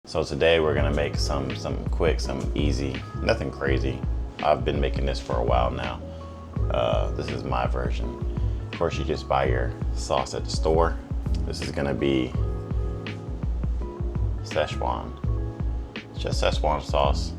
So today we're gonna make some quick, some easy, nothing crazy. I've been making this for a while now. This is my version. Of course, you just buy your sauce at the store. This is gonna be Szechuan. It's just Szechuan sauce.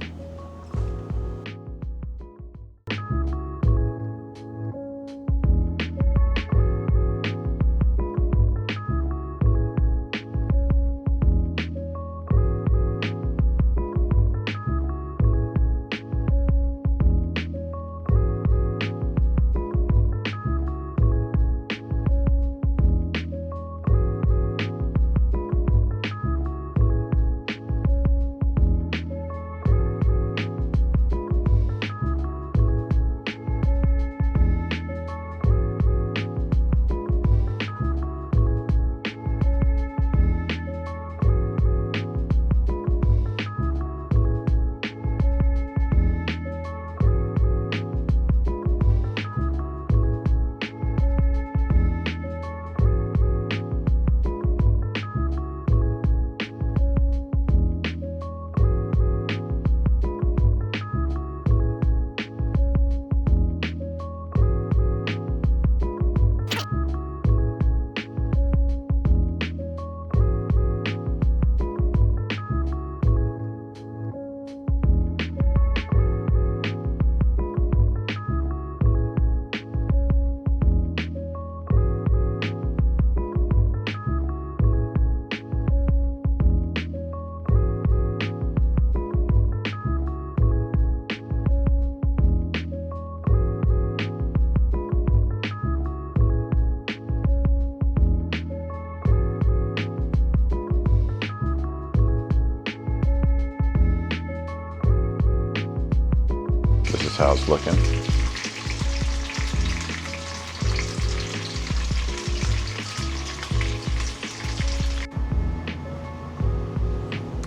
This is how it's looking.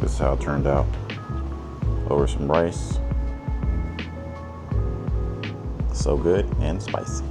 This is how it turned out. Over some rice. So good and spicy.